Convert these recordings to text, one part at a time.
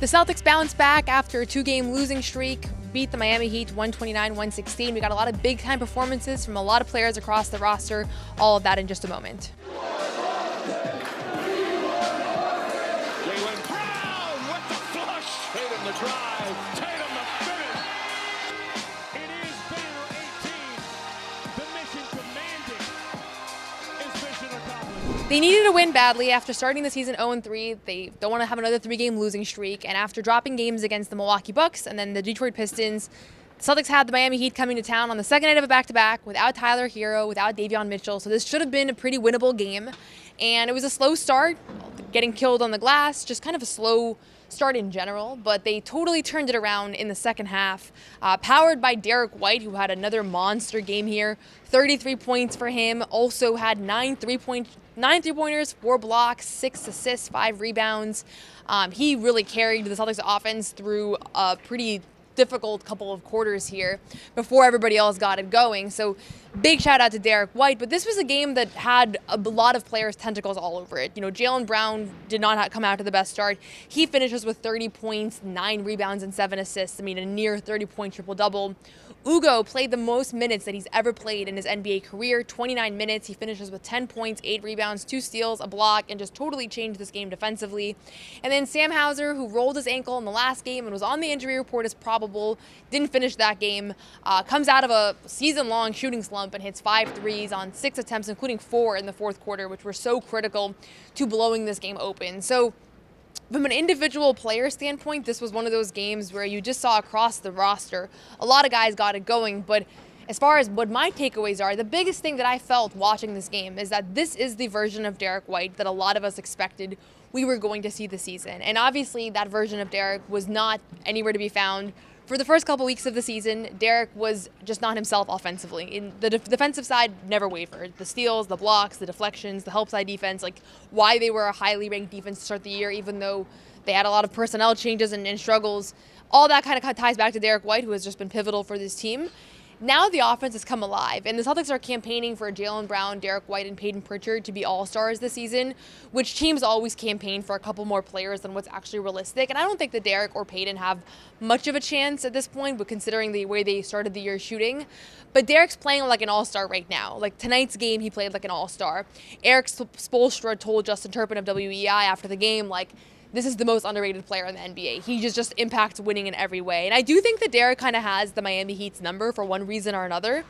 The Celtics bounced back after a two-game losing streak, beat the Miami Heat 129-116. We got a lot of big-time performances from a lot of players across the roster. All of that in just a moment. Jaylen Brown with the flush. Tatum the drive. Tatum the finish. It is banner 18. The mission commanded is mission accomplished. They needed a win badly after starting the season 0-3. They don't want to have another three-game losing streak. And after dropping games against the Milwaukee Bucks and then the Detroit Pistons, the Celtics had the Miami Heat coming to town on the second night of a back-to-back without Tyler Hero, without Davion Mitchell. So this should have been a pretty winnable game. And it was a slow start, getting killed on the glass, just kind of a slow start in general, but they totally turned it around in the second half. Powered by Derrick White, who had another monster game here, 33 points for him, also had 9 three-pointers, 4 blocks, 6 assists, 5 rebounds. He really carried the Celtics offense through a pretty difficult couple of quarters here before everybody else got it going. So big shout out to Derrick White, but this was a game that had a lot of players' tentacles all over it. You know, Jaylen Brown did not come out to the best start. He finishes with 30 points, 9 rebounds, and 7 assists. I mean, a near 30-point triple-double. Hugo played the most minutes that he's ever played in his NBA career, 29 minutes. He finishes with 10 points, 8 rebounds, 2 steals, a block, and just totally changed this game defensively. And then Sam Hauser, who rolled his ankle in the last game and was on the injury report as probable, didn't finish that game, comes out of a season-long shooting slump and hits 5 threes on 6 attempts, including 4 in the fourth quarter, which were so critical to blowing this game open. So from an individual player standpoint, this was one of those games where you just saw across the roster, a lot of guys got it going, but as far as what my takeaways are, the biggest thing that I felt watching this game is that this is the version of Derrick White that a lot of us expected we were going to see this season. And obviously that version of Derrick was not anywhere to be found. For the first couple weeks of the season, Derrick was just not himself offensively. In the defensive side, never wavered. The steals, the blocks, the deflections, the help side defense, like why they were a highly ranked defense to start the year, even though they had a lot of personnel changes and struggles. All that kind of ties back to Derrick White, who has just been pivotal for this team. Now the offense has come alive, and the Celtics are campaigning for Jaylen Brown, Derrick White, and Peyton Pritchard to be all-stars this season, which teams always campaign for a couple more players than what's actually realistic. And I don't think that Derrick or Peyton have much of a chance at this point, but considering the way they started the year shooting. But Derrick's playing like an all-star right now. Like tonight's game, he played like an all-star. Eric Spoelstra told Justin Turpin of WEI after the game, like, this is the most underrated player in the NBA. He just impacts winning in every way. And I do think that Derrick kind of has the Miami Heat's number for one reason or another.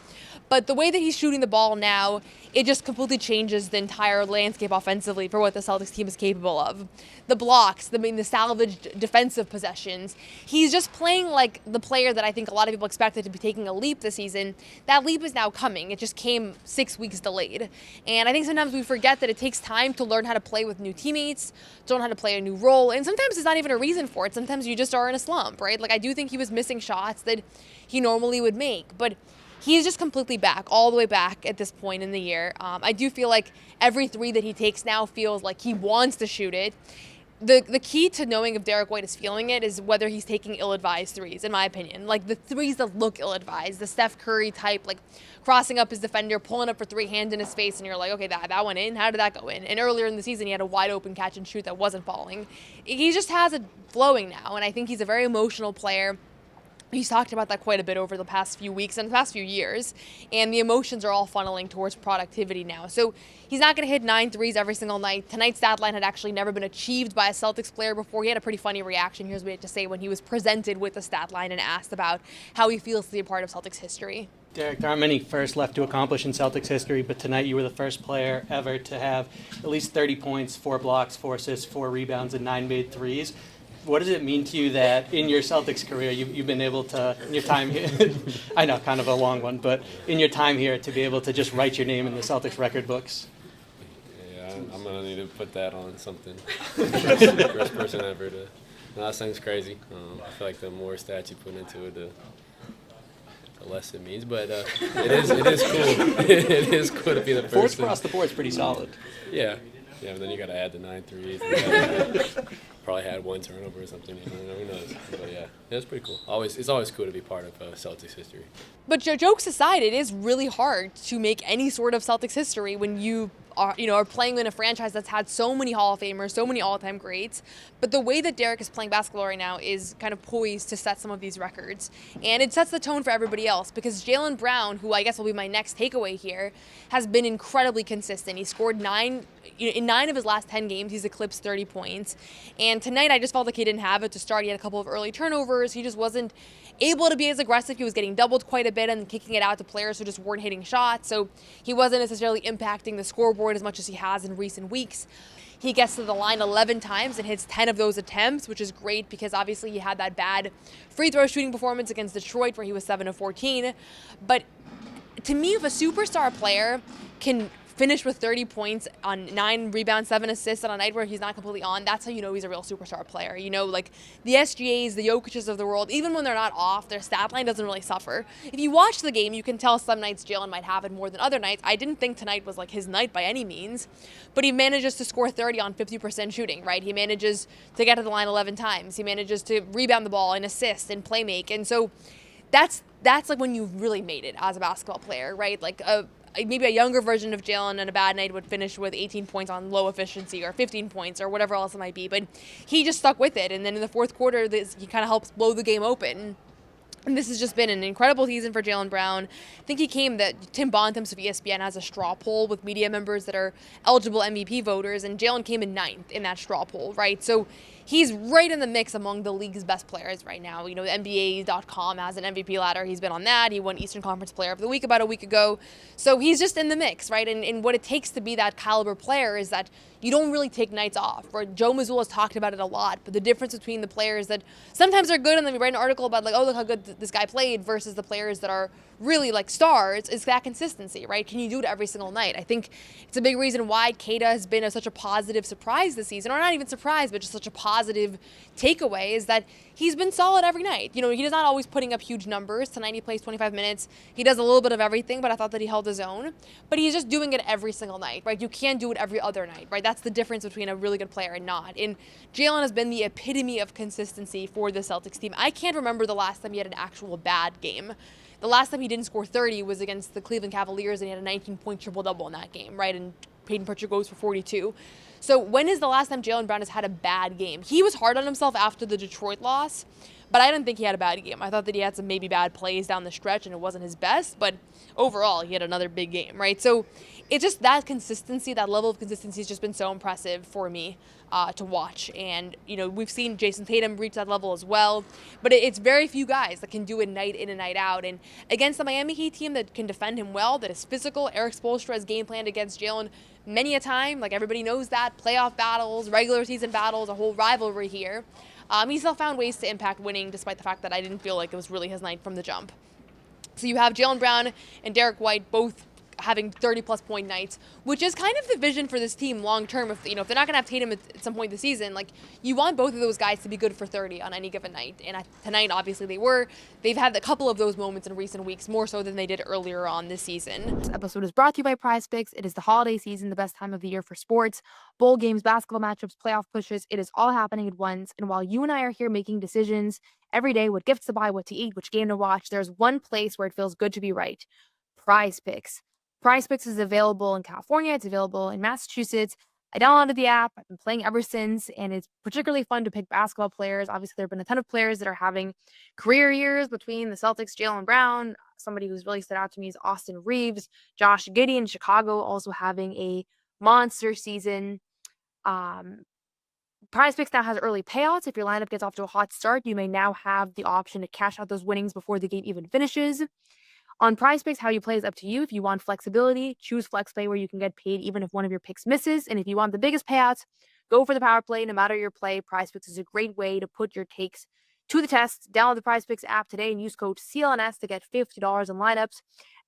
But the way that he's shooting the ball now, it just completely changes the entire landscape offensively for what the Celtics team is capable of. The blocks, the salvaged defensive possessions. He's just playing like the player that I think a lot of people expected to be taking a leap this season. That leap is now coming. It just came 6 weeks delayed. And I think sometimes we forget that it takes time to learn how to play with new teammates, to learn how to play a new role. And sometimes it's not even a reason for it. Sometimes you just are in a slump, right? Like I do think he was missing shots that he normally would make. But he's just completely back, all the way back at this point in the year. I do feel like every three that he takes now feels like he wants to shoot it. The key to knowing if Derrick White is feeling it is whether he's taking ill-advised threes, in my opinion. Like the threes that look ill-advised, the Steph Curry type, like crossing up his defender, pulling up for 3, hand in his face, and you're like, okay, that went in. How did that go in? And earlier in the season, he had a wide-open catch and shoot that wasn't falling. He just has it flowing now, and I think he's a very emotional player. He's talked about that quite a bit over the past few weeks and the past few years, and the emotions are all funneling towards productivity now. So he's not going to hit 9 threes every single night. Tonight's stat line had actually never been achieved by a Celtics player before. He had a pretty funny reaction. Here's what he had to say when he was presented with the stat line and asked about how he feels to be a part of Celtics history. Derrick, there aren't many firsts left to accomplish in Celtics history, but tonight you were the first player ever to have at least 30 points, 4 blocks, 4 assists, 4 rebounds, and 9 made threes. What does it mean to you that in your Celtics career you've been able to, in your time here, I know, kind of a long one, but in your time here to be able to just write your name in the Celtics record books? Yeah, I'm going to need to put that on something. First person ever to. No, that sounds crazy. I feel like the more stats you put into it, the less it means. But it is cool. It is cool to be the first. Fourth across the board is pretty solid. Yeah, but then you got to add the 9 threes. Probably had 1 turnover or something. Who knows? But yeah, it's pretty cool. It's always cool to be part of Celtics history. But jokes aside, it is really hard to make any sort of Celtics history when you are playing in a franchise that's had so many Hall of Famers, so many all-time greats. But the way that Derrick is playing basketball right now is kind of poised to set some of these records. And it sets the tone for everybody else because Jaylen Brown, who I guess will be my next takeaway here, has been incredibly consistent. He scored in 9 of his last 10 games, he's eclipsed 30 points. And tonight I just felt like he didn't have it to start. He had a couple of early turnovers. He just wasn't able to be as aggressive. He was getting doubled quite a bit and kicking it out to players who just weren't hitting shots. So he wasn't necessarily impacting the scoreboard as much as he has in recent weeks. He gets to the line 11 times and hits 10 of those attempts, which is great because obviously he had that bad free throw shooting performance against Detroit where he was 7 of 14. But to me, if a superstar player can finish with 30 points on 9 rebounds, 7 assists on a night where he's not completely on, that's how you know he's a real superstar player. You know, like the SGAs, the Jokic's of the world, even when they're not off, their stat line doesn't really suffer. If you watch the game, you can tell some nights Jaylen might have it more than other nights. I didn't think tonight was like his night by any means, but he manages to score 30 on 50% shooting, right? He manages to get to the line 11 times. He manages to rebound the ball and assist and play make. And so that's like when you've really made it as a basketball player, right? Like maybe a younger version of Jaylen on a bad night would finish with 18 points on low efficiency or 15 points or whatever else it might be. But he just stuck with it. And then in the fourth quarter, he kind of helps blow the game open. And this has just been an incredible season for Jaylen Brown. I think he came that Tim Bontemps of ESPN has a straw poll with media members that are eligible MVP voters, and Jaylen came in 9th in that straw poll, right? So he's right in the mix among the league's best players right now. You know, NBA.com has an MVP ladder. He's been on that. He won Eastern Conference Player of the Week about a week ago. So he's just in the mix, right? And what it takes to be that caliber player is that you don't really take nights off. Right? Joe Mazzulla has talked about it a lot, but the difference between the players that sometimes are good and then we write an article about like, oh, look how good this guy played versus the players that are really like stars is that consistency, right? Can you do it every single night? I think it's a big reason why Keita has been such a positive surprise this season, or not even surprise, but just such a positive takeaway is that he's been solid every night. You know, he's not always putting up huge numbers. Tonight he plays 25 minutes. He does a little bit of everything, but I thought that he held his own. But he's just doing it every single night, right? You can't do it every other night, right? That's the difference between a really good player and not. And Jaylen has been the epitome of consistency for the Celtics team. I can't remember the last time he had an actual bad game. The last time he didn't score 30 was against the Cleveland Cavaliers, and he had a 19-point triple-double in that game, right? And Peyton Pritchard goes for 42. So when is the last time Jaylen Brown has had a bad game? He was hard on himself after the Detroit loss, but I didn't think he had a bad game. I thought that he had some maybe bad plays down the stretch, and it wasn't his best, but overall, he had another big game, right? So it's just that consistency, that level of consistency has just been so impressive for me to watch. And, you know, we've seen Jason Tatum reach that level as well, but it's very few guys that can do it night in and night out. And against the Miami Heat team that can defend him well, that is physical, Eric Spoelstra has game planned against Jaylen many a time. Like, everybody knows that. Playoff battles, regular season battles, a whole rivalry here. He still found ways to impact winning, despite the fact that I didn't feel like it was really his night from the jump. So you have Jaylen Brown and Derrick White both having 30-plus point nights, which is kind of the vision for this team long term. If they're not going to have Tatum at some point this season, like, you want both of those guys to be good for 30 on any given night. And tonight, obviously, they were. They've had a couple of those moments in recent weeks, more so than they did earlier on this season. This episode is brought to you by Prize Picks. It is the holiday season, the best time of the year for sports, bowl games, basketball matchups, playoff pushes. It is all happening at once. And while you and I are here making decisions every day, what gifts to buy, what to eat, which game to watch, there's one place where it feels good to be right: Prize Picks. Prize Picks is available in California. It's available in Massachusetts. I downloaded the app. I've been playing ever since, and it's particularly fun to pick basketball players. Obviously, there have been a ton of players that are having career years between the Celtics, Jaylen Brown. Somebody who's really stood out to me is Austin Reeves. Josh Giddey in Chicago also having a monster season. Prize Picks now has early payouts. If your lineup gets off to a hot start, you may now have the option to cash out those winnings before the game even finishes. On Prize Picks, how you play is up to you. If you want flexibility, choose Flex Play, where you can get paid even if one of your picks misses. And if you want the biggest payouts, go for the power play. No matter your play, Prize Picks is a great way to put your takes to the test. Download the Prize Picks app today and use code CLNS to get $50 in lineups.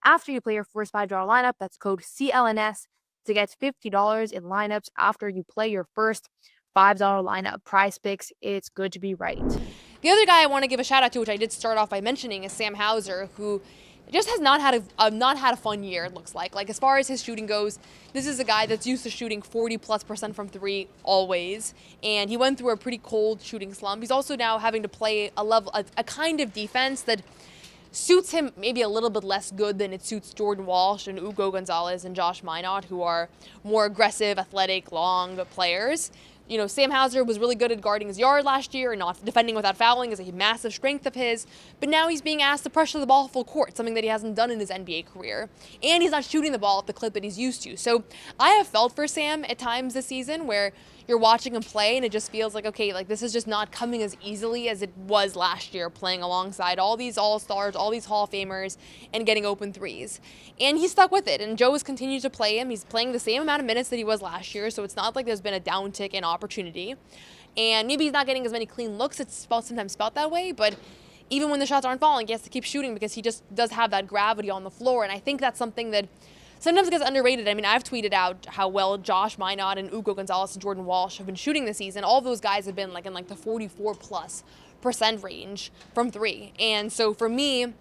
After you play your first $5 lineup, that's code CLNS to get $50 in lineups after you play your first $5 lineup. Prize Picks, it's good to be right. The other guy I want to give a shout out to, which I did start off by mentioning, is Sam Hauser, who just has not had a fun year, it looks like. Like, as far as his shooting goes, this is a guy that's used to shooting 40+% from three always, and he went through a pretty cold shooting slump. He's also now having to play a kind of defense that suits him maybe a little bit less good than it suits Jordan Walsh and Hugo Gonzalez and Josh Minot, who are more aggressive, athletic, long players. You know, Sam Hauser was really good at guarding his yard last year and not defending without fouling is a massive strength of his, but now he's being asked to pressure the ball full court, something that he hasn't done in his NBA career. And he's not shooting the ball at the clip that he's used to. So I have felt for Sam at times this season where you're watching him play and it just feels like, okay, like this is just not coming as easily as it was last year, playing alongside all these all-stars, all these Hall of Famers, and getting open threes. And he's stuck with it, and Joe has continued to play him. He's playing the same amount of minutes that he was last year, so it's not like there's been a downtick in opportunity. And maybe he's not getting as many clean looks. It's sometimes felt that way, but even when the shots aren't falling, he has to keep shooting because he just does have that gravity on the floor, and I think that's something that sometimes it gets underrated. I mean, I've tweeted out how well Josh Minot and Hugo Gonzalez and Jordan Walsh have been shooting this season. All of those guys have been in the 44+% range from three. And so for me,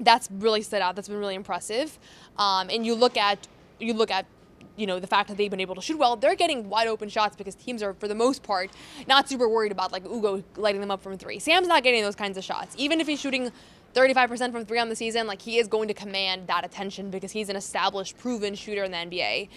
that's really stood out. That's been really impressive. And you look at the fact that they've been able to shoot well. They're getting wide open shots because teams are, for the most part, not super worried about Hugo lighting them up from three. Sam's not getting those kinds of shots. Even if he's shooting 35% from three on the season, he is going to command that attention because he's an established, proven shooter in the NBA.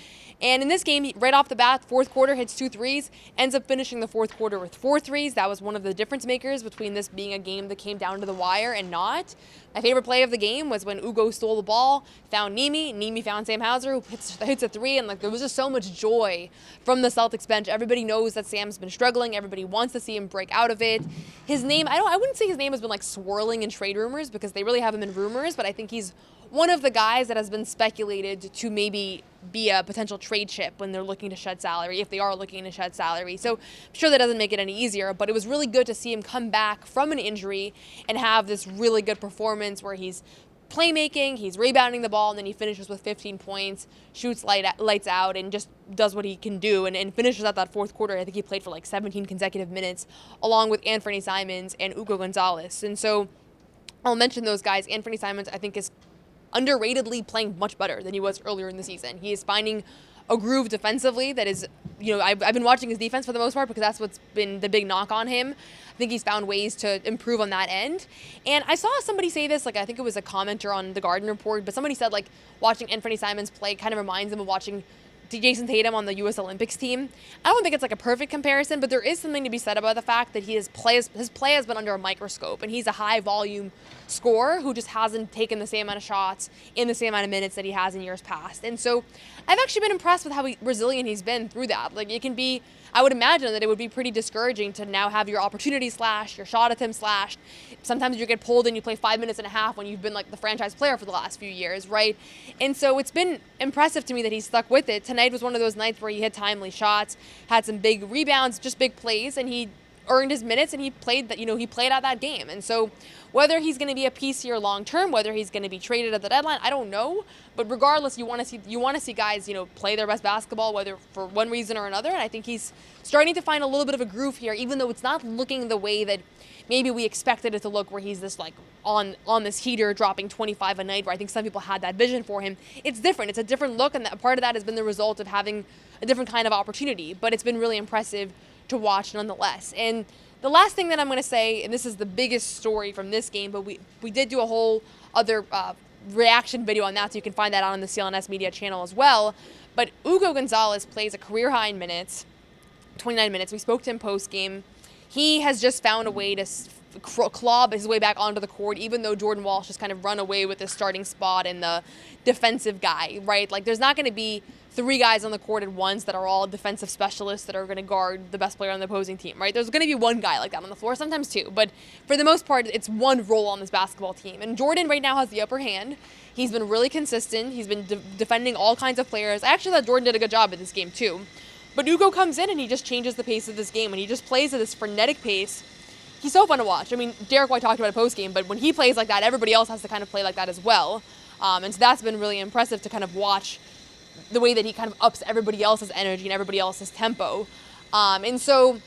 And in this game, right off the bat, fourth quarter, hits 2 threes, ends up finishing the fourth quarter with 4 threes. That was one of the difference makers between this being a game that came down to the wire and not. My favorite play of the game was when Hugo stole the ball, found Nimi found Sam Hauser, who hits a three, and there was just so much joy from the Celtics bench. Everybody knows that Sam's been struggling. Everybody wants to see him break out of it. His name, I wouldn't say his name has been swirling in trade rumors because they really haven't been rumors, but I think he's one of the guys that has been speculated to maybe be a potential trade chip when they're looking to shed salary, if they are looking to shed salary. So I'm sure that doesn't make it any easier, but it was really good to see him come back from an injury and have this really good performance where he's playmaking, he's rebounding the ball, and then he finishes with 15 points, shoots lights out, and just does what he can do, and finishes out that fourth quarter. I think he played for 17 consecutive minutes, along with Anthony Simons and Hugo Gonzalez. And so I'll mention those guys. Anthony Simons, I think, is underratedly playing much better than he was earlier in the season. He is finding a groove defensively that is, I've been watching his defense for the most part because that's what's been the big knock on him. I think he's found ways to improve on that end. And I saw somebody say this, I think it was a commenter on the Garden Report, but somebody said watching Anthony Simons play kind of reminds them of watching Jason Tatum on the U.S. Olympics team. I don't think it's a perfect comparison, but there is something to be said about the fact that his play has been under a microscope, and he's a high-volume scorer who just hasn't taken the same amount of shots in the same amount of minutes that he has in years past. And so I've actually been impressed with how resilient he's been through that. It can be, I would imagine that it would be pretty discouraging to now have your opportunity slashed, your shot attempt slashed. Sometimes you get pulled and you play 5 minutes and a half when you've been the franchise player for the last few years, right? And so it's been impressive to me that he's stuck with it. Tonight was one of those nights where he hit timely shots, had some big rebounds, just big plays, and he earned his minutes and he played out that game. And so whether he's going to be a piece here long term, whether he's going to be traded at the deadline, I don't know. But regardless, you want to see guys, play their best basketball, whether for one reason or another. And I think he's starting to find a little bit of a groove here, even though it's not looking the way that maybe we expected it to look, where he's this on this heater dropping 25 a night, where I think some people had that vision for him. It's different. It's a different look, and part of that has been the result of having a different kind of opportunity. But it's been really impressive to watch nonetheless. And the last thing that I'm going to say, and this is the biggest story from this game, but we did do a whole other reaction video on that, so you can find that on the CLNS media channel as well. But Hugo Gonzalez plays a career high in minutes, 29 minutes. We spoke to him post-game. He has just found a way to claw his way back onto the court, even though Jordan Walsh has kind of run away with the starting spot and the defensive guy, right? There's not going to be 3 guys on the court at once that are all defensive specialists that are going to guard the best player on the opposing team, right? There's going to be one guy like that on the floor, sometimes 2, but for the most part, it's one role on this basketball team. And Jordan right now has the upper hand. He's been really consistent. He's been defending all kinds of players. I actually thought Jordan did a good job at this game too. But Hugo comes in and he just changes the pace of this game, and he just plays at this frenetic pace. He's so fun to watch. I mean, Derrick White talked about it post-game, but when he plays like that, everybody else has to kind of play like that as well. And so that's been really impressive to kind of watch the way that he kind of ups everybody else's energy and everybody else's tempo. And so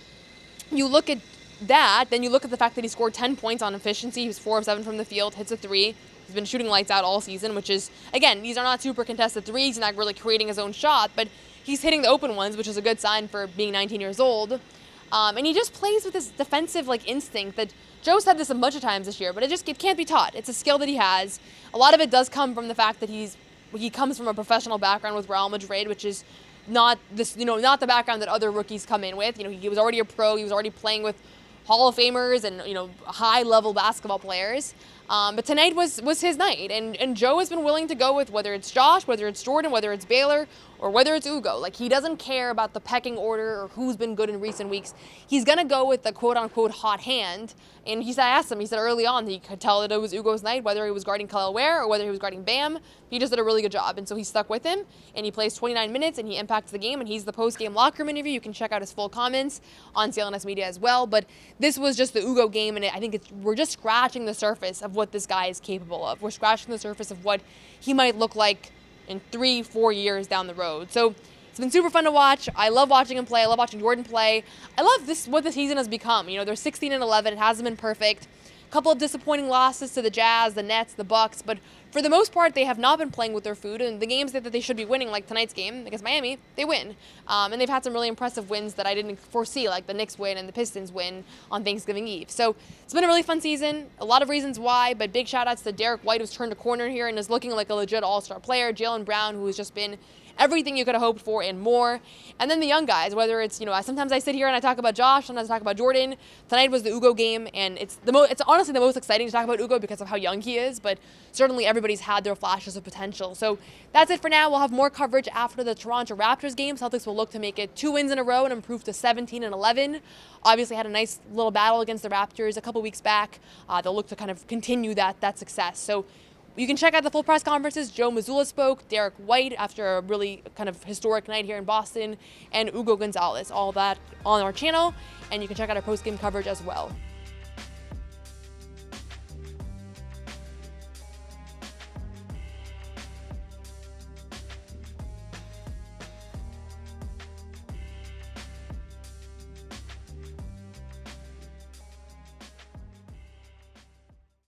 you look at that, then you look at the fact that he scored 10 points on efficiency. He was 4 of 7 from the field, hits a 3. He's been shooting lights out all season, which is, again, these are not super contested threes. He's not really creating his own shot, but he's hitting the open ones, which is a good sign for being 19 years old. And he just plays with this defensive instinct that Joe said this a bunch of times this year, but it can't be taught. It's a skill that he has. A lot of it does come from the fact that he comes from a professional background with Real Madrid, which is not not the background that other rookies come in with. He was already a pro. He was already playing with Hall of Famers and high-level basketball players. But tonight was his night, and Joe has been willing to go with whether it's Josh, whether it's Jordan, whether it's Baylor, or whether it's Hugo. He doesn't care about the pecking order or who's been good in recent weeks. He's gonna go with the quote-unquote hot hand. And I asked him, he said early on that he could tell that it was Hugo's night, whether he was guarding Khalil Ware or whether he was guarding Bam. He just did a really good job, and so he stuck with him, and he plays 29 minutes, and he impacts the game, and he's the post-game locker room interview. You can check out his full comments on CLNS Media as well. But this was just the Hugo game, and I think we're just scratching the surface of what this guy is capable of. We're scratching the surface of what he might look like in 3-4 years down the road. So it's been super fun to watch. I love watching him play. I love watching Jordan play. I love what the season has become. They're 16-11. It hasn't been perfect. A couple of disappointing losses to the Jazz, the Nets, the Bucks, but for the most part, they have not been playing with their food, and the games that they should be winning, like tonight's game against Miami, they win. And they've had some really impressive wins that I didn't foresee, like the Knicks win and the Pistons win on Thanksgiving Eve. So it's been a really fun season, a lot of reasons why, but big shout-outs to Derrick White, who's turned a corner here and is looking like a legit all-star player, Jaylen Brown, who has just been everything you could have hoped for and more. And then the young guys, whether it's, sometimes I sit here and I talk about Josh, sometimes I talk about Jordan. Tonight was the Hugo game, and it's honestly the most exciting to talk about Hugo because of how young he is, but certainly everybody's had their flashes of potential. So that's it for now. We'll have more coverage after the Toronto Raptors game. Celtics will look to make it 2 wins in a row and improve to 17-11. Obviously had a nice little battle against the Raptors a couple weeks back. They'll look to kind of continue that success. So you can check out the full press conferences. Joe Mazzulla spoke, Derrick White after a really kind of historic night here in Boston, and Hugo Gonzalez. All that on our channel, and you can check out our post-game coverage as well.